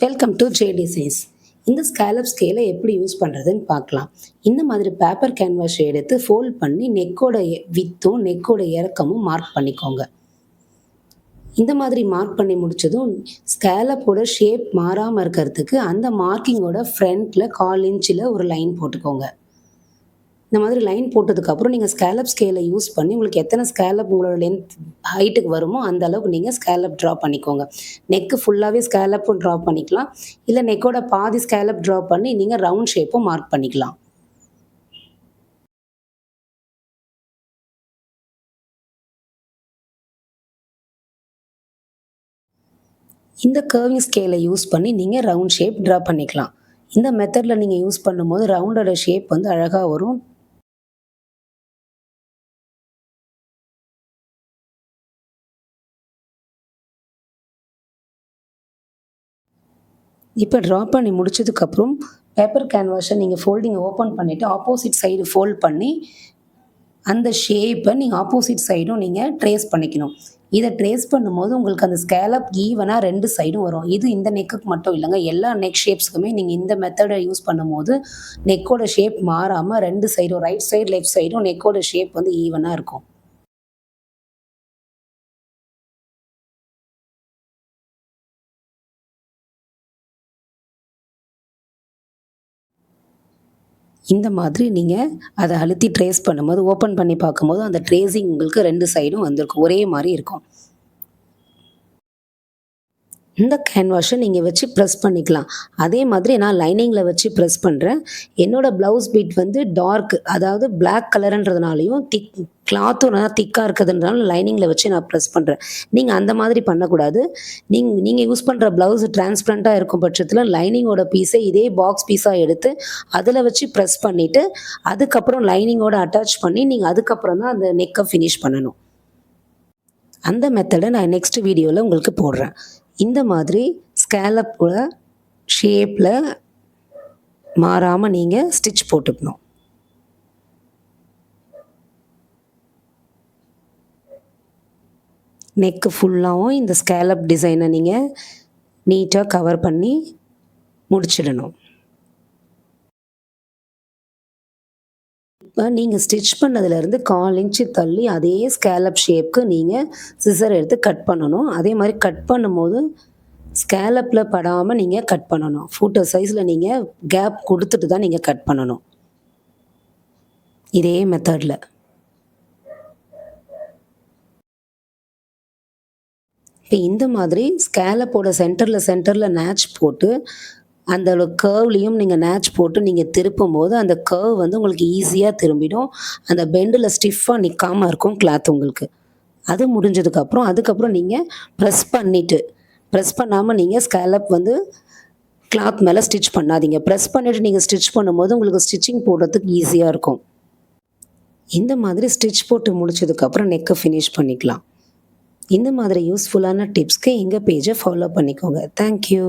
Welcome to J designs. இந்த scallop ஸ்கேலை எப்படி யூஸ் பண்ணுறதுன்னு பார்க்கலாம். இந்த மாதிரி பேப்பர் கேன்வாஸ் எடுத்து ஃபோல்ட் பண்ணி நெக்கோட வித்தும் நெக்கோட இறக்கமும் மார்க் பண்ணிக்கோங்க. இந்த மாதிரி மார்க் பண்ணி முடிச்சதும் ஸ்கேலப்போட ஷேப் மாறாமல் இருக்கிறதுக்கு அந்த மார்க்கிங்கோட ஃப்ரண்ட்டில் 1/4 இன்ச்சில் ஒரு லைன் போட்டுக்கோங்க. இந்த மாதிரி லைன் போட்டதுக்கப்புறம் நீங்கள் ஸ்கேலப் ஸ்கேலை யூஸ் பண்ணி உங்களுக்கு எத்தனை ஸ்கேலப் உங்களோட லென்த் ஹைட்டுக்கு வருமோ அந்த அளவுக்கு நீங்கள் ஸ்கேலப் ட்ரா பண்ணிக்கோங்க. நெக்கு ஃபுல்லாகவே ஸ்கேலப்பும் ட்ரா பண்ணிக்கலாம், இல்லை நெக்கோட பாதி ஸ்கேலப் ட்ரா பண்ணி நீங்கள் ரவுண்ட் ஷேப்பும் மார்க் பண்ணிக்கலாம். இந்த கர்விங் ஸ்கேலை யூஸ் பண்ணி நீங்கள் ரவுண்ட் ஷேப் ட்ரா பண்ணிக்கலாம். இந்த மெத்தடில் நீங்கள் யூஸ் பண்ணும்போது ரவுண்டோட ஷேப் வந்து அழகாக வரும். இப்போ ட்ரா பண்ணி முடிச்சதுக்கப்புறம் பேப்பர் கேன்வாஸை நீங்கள் ஃபோல்டிங் ஓப்பன் பண்ணிவிட்டு ஆப்போசிட் சைடு ஃபோல்ட் பண்ணி அந்த ஷேப்பை நீங்கள் ஆப்போசிட் சைடும் நீங்கள் ட்ரேஸ் பண்ணிக்கணும். இதை ட்ரேஸ் பண்ணும்போது உங்களுக்கு அந்த ஸ்கேலப் ஈவனாக 2 சைடும் வரும். இது இந்த நெக்குக்கு மட்டும் இல்லைங்க, எல்லா நெக் ஷேப்ஸுக்குமே நீங்கள் இந்த மெத்தடை யூஸ் பண்ணும்போது நெக்கோட ஷேப் மாறாமல் 2 சைடும், ரைட் சைடு லெஃப்ட் சைடும் நெக்கோட ஷேப் வந்து ஈவனாக இருக்கும். இந்த மாதிரி நீங்கள் அதை அழுத்தி ட்ரேஸ் பண்ணும்போது ஓப்பன் பண்ணி பார்க்கும்போது அந்த ட்ரேசிங் உங்களுக்கு 2 சைடும் வந்திருக்கும், ஒரே மாதிரி இருக்கும். இந்த கேன்வாஸை நீங்கள் வச்சு ப்ரெஸ் பண்ணிக்கலாம். அதே மாதிரி நான் லைனிங்கில் வச்சு ப்ரெஸ் பண்ணுறேன். என்னோடய ப்ளவுஸ் பீட் வந்து டார்க், அதாவது பிளாக் கலருன்றதுனாலையும் கிளாத்தும் நல்லா திக்காக இருக்கிறதுனால லைனிங்கில் வச்சு நான் ப்ரெஸ் பண்ணுறேன். நீங்கள் அந்த மாதிரி பண்ணக்கூடாது. நீங்கள் யூஸ் பண்ணுற ப்ளவுஸ் டிரான்ஸ்பரண்ட்டாக இருக்கும் பட்சத்தில் லைனிங்கோட பீஸை இதே பாக்ஸ் பீஸாக எடுத்து அதில் வச்சு ப்ரெஸ் பண்ணிவிட்டு அதுக்கப்புறம் லைனிங்கோட அட்டாச் பண்ணி நீங்கள் அதுக்கப்புறம் தான் அந்த நெக்கை ஃபினிஷ் பண்ணணும். அந்த மெத்தடை நான் நெக்ஸ்ட் வீடியோவில் உங்களுக்கு போடுறேன். இந்த மாதிரி ஸ்கேலப்போட ஷேப்பில் மாறாமல் நீங்கள் ஸ்டிச் போட்டுக்கணும். நெக்கு ஃபுல்லாகவும் இந்த ஸ்கேலப் டிசைனை நீங்கள் நீட்டாக கவர் பண்ணி முடிச்சிடணும். இப்போ நீங்கள் ஸ்டிச் பண்ணதுலேருந்து 1/4 இன்ச்சு தள்ளி அதே ஸ்கேலப் ஷேப்புக்கு நீங்கள் சிசர் எடுத்து கட் பண்ணணும். அதே மாதிரி கட் பண்ணும்போது ஸ்கேலப்பில் படாமல் நீங்கள் கட் பண்ணணும். ஃபூட்டர் சைஸில் நீங்கள் கேப் கொடுத்துட்டு தான் நீங்கள் கட் பண்ணணும். இதே மெத்தடில் இப்போ இந்த மாதிரி ஸ்கேலப்போட சென்டரில் நேட்ச் போட்டு அந்த கர்வ்லேயும் நீங்கள் நேட்ச் போட்டு நீங்கள் திருப்பும் போது அந்த கர்வ் வந்து உங்களுக்கு ஈஸியாக திரும்பிடும். அந்த பெண்டில் ஸ்டிஃபாக நிற்காமல் இருக்கும் கிளாத் உங்களுக்கு. அது அதுக்கப்புறம் நீங்கள் ப்ரெஸ் பண்ணாமல் நீங்கள் ஸ்கேலப் வந்து கிளாத் மேலே ஸ்டிச் பண்ணாதீங்க. ப்ரெஸ் பண்ணிவிட்டு நீங்கள் ஸ்டிச் பண்ணும்போது உங்களுக்கு ஸ்டிச்சிங் போடுறதுக்கு ஈஸியாக இருக்கும். இந்த மாதிரி ஸ்டிச் போட்டு முடிச்சதுக்கப்புறம் நெக்கை ஃபினிஷ் பண்ணிக்கலாம். இந்த மாதிரி யூஸ்ஃபுல்லான டிப்ஸ்க்கு எங்கள் பேஜை ஃபாலோ பண்ணிக்கோங்க. தேங்க்யூ.